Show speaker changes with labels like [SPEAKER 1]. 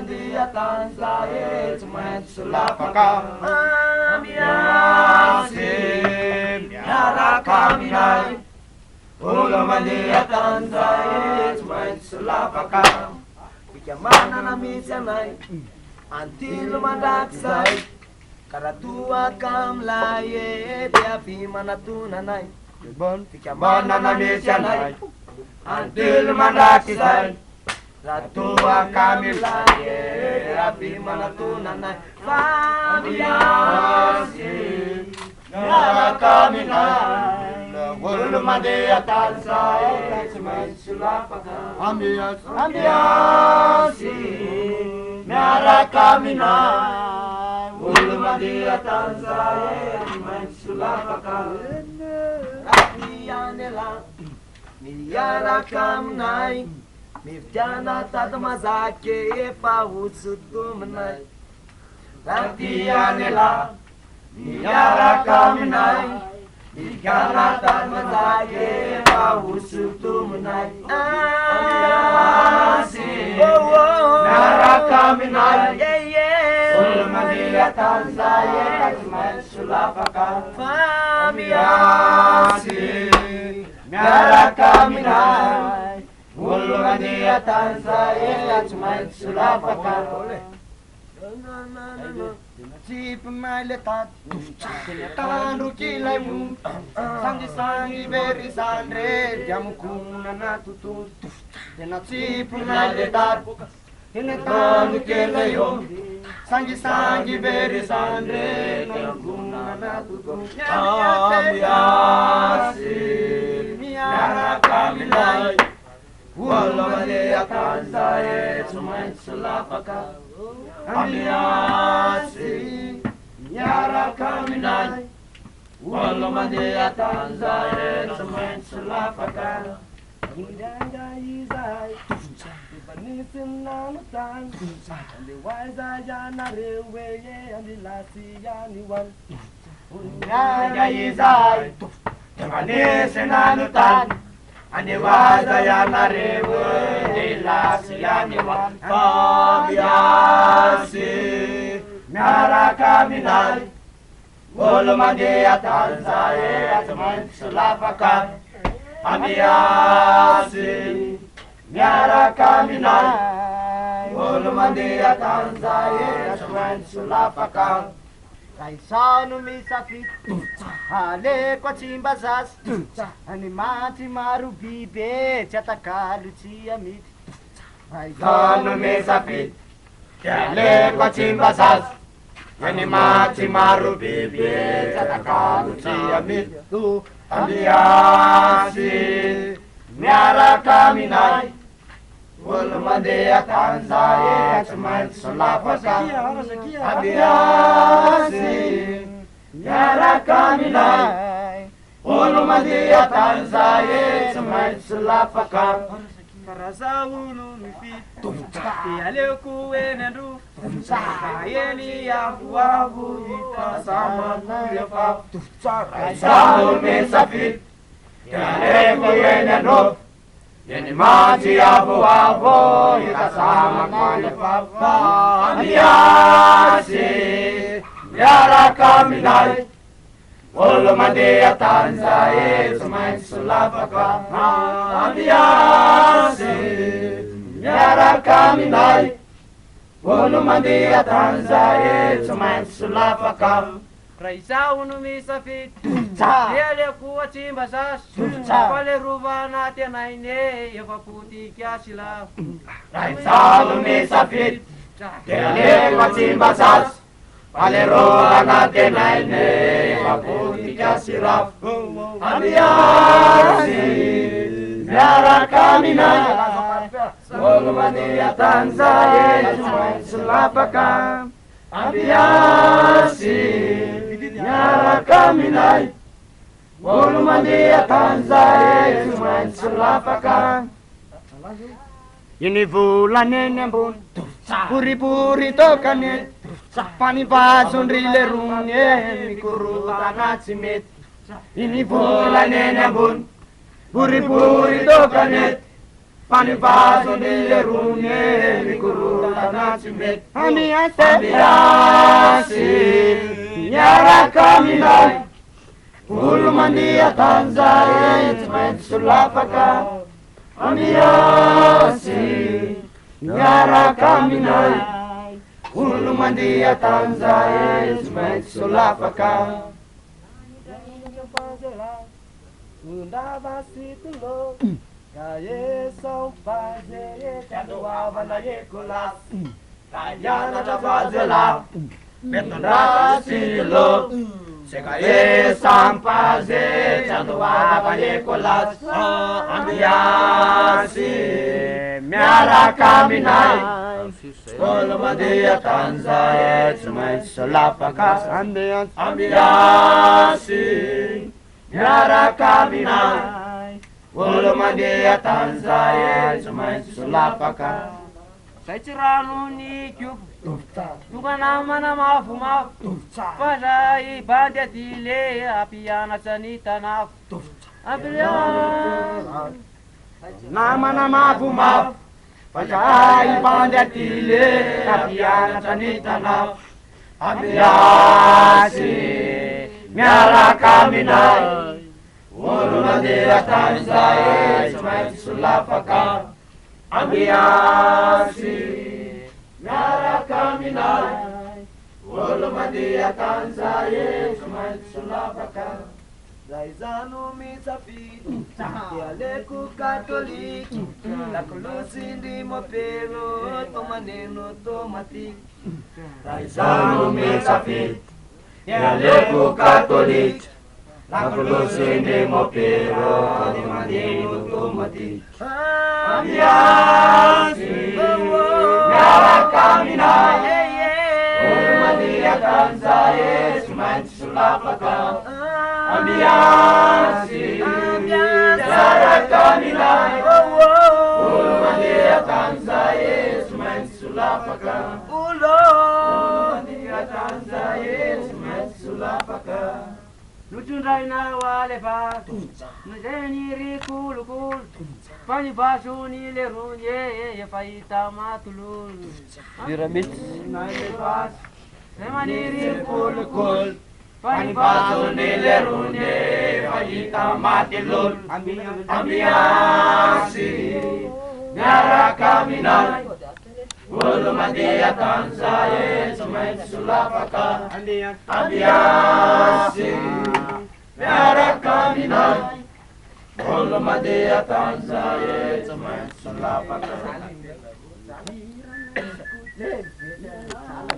[SPEAKER 1] mandeha tany zahay tsy maintsy lapaka amiasy miaraka aminay olo mandeha tany zahay tsy maintsy lapaka fikambanana misy anay antilo mandrakizay karatoaka amilay edy avy manatonanay fikambanana misy anay antilo mandrakizay karatoaka amilay edy avy manatonanay famiasy miaraka aminay olo mandeha tany zahay tsy maintsy lapaka amiasy miaraka aminay olo mandeha tany zahay tsy maintsy lapaka rafianela miaraka aminay mividiana tady mazaky efa hotsotominay rafianela miaraka aminay mividiana tady mazaky efa hotsotominay amiasy miaraka aminay olo mandeha tany zahay tsy maintsy lapaka famiasy miaraka aminay olo mandeha tany zahay tsy maintsy lapaka Tipo male tati, tandro kilay mu, sangi veri sandre, diamo kuna na tutu, tena tipo male tati, tandro kilay yo, sangi veri sandre, diamo kuna na tutu, amiasy, miaraka aminay, olo mandeha tany zahay tsy maintsy lapaka. Amiasy miaraka aminay olo mandeha tany zahay tsy maintsy lapaka indraindra izahay efa nisy nano tany andehoaiza ianareo eye andelasy ihany hoany indraindra izahay efa nisy nano tany andehoaiza ianareo andelasy ihany hoany famiasy miaraka aminay olo mandeha tany zahay tsy maintsy lapaka amiasy miaraka aminay olo mandeha tany zahay tsy maintsy lapaka Kaisano misafity aleko atsimbazasy any maty maro bibe tsy atakalo tsy amity Kaisano misafity aleko atsimbazasy any maty maro bibe tsy atakalo tsy amity amiasy miaraka aminay olo mandeha tany zahay tsy maintsy lapaka amiasy miaraka aminay olo mandeha tany zahay tsy maintsy lapaka karaza olo mifity te aleoko eny andro eny avoavo itasamanarefa karaza olo misafity te aleoko eny andro Yeni maji avo itasama kwenye papa amiasy miaraka aminay olo mandeha tany zahay tsy maintsy lapaka amiasy miaraka aminay olo mandeha tany zahay tsy maintsy lapaka Raha izaho no misafity aleoko atsimbazasy falerovana tenaine efa potikiasy la Raha izaho no misafity aleoko atsimbazasy falerovana tenaine efa potikiasy la amiasy miaraka aminay olo mandeha tany zahay tsy maintsy lapaka amiasy miaraka aminay olo mandeha tany zahay tsy maintsy lapaka iny volaneny ambony puripuri tokany fanivazondry le rony mikorotana tsy mety iny volaneny ambony puripuri tokany fanivazondry le rony mikorotana anaty mety
[SPEAKER 2] Ambiance
[SPEAKER 1] miaraka aminay olo mandeha tany zay tsy maintsy solafaka ambiance miaraka aminay olo mandeha tany zay tsy maintsy solafaka
[SPEAKER 2] Undavasitulo Kaye são fazer Cadoava na ecolas
[SPEAKER 1] Yana Javazela Betondrasilo Sekaye sampaze Cadoava ecolas Ambiance miaraka aminay olo mandeha tany zay tsy maintsy solafaka ambiance miaraka aminay olo mandeha tany zay tsy maintsy solafaka
[SPEAKER 2] Sai tsy ranony kiopo Tuka namana mafomafo Fa zay bandy atile Ampianatra ny tanafo Ampianatra
[SPEAKER 1] namana mafomafo fa zay bandy atile ampianatra ny tanafo ambiance miaraka aminay olo mandeha tany zay tsy maintsy solafaka ambiance miaraka aminay olo mandeha tany zay tsy maintsy solafaka
[SPEAKER 2] Zay zano misafidy Dialeco catholique Lacolosindi mopero Tomaneno tomatique
[SPEAKER 1] Zay zano misafidy Dialeco catholique Lacolosindi mopero Tomaneno tomatique Ambiance miaraka aminay olo mandeha tany zay tsy maintsy solafaka ambiance miaraka aminay olo mandeha tany zay tsy maintsy solafaka olo mandeha tany zay tsy maintsy solafaka
[SPEAKER 2] Nutundrainao alevato Nizeny ry kolokolo Fa ny basony le ronye Efa hita matololo
[SPEAKER 1] Piramide
[SPEAKER 2] Nalevato Zay maniry
[SPEAKER 1] kolokolo Panibasone le rune Fahita matilol Ambiance miaraka aminay olo mandeha tany zay tsy maintsy solafaka ambiance miaraka aminay olo mandeha tany zay tsy maintsy solafaka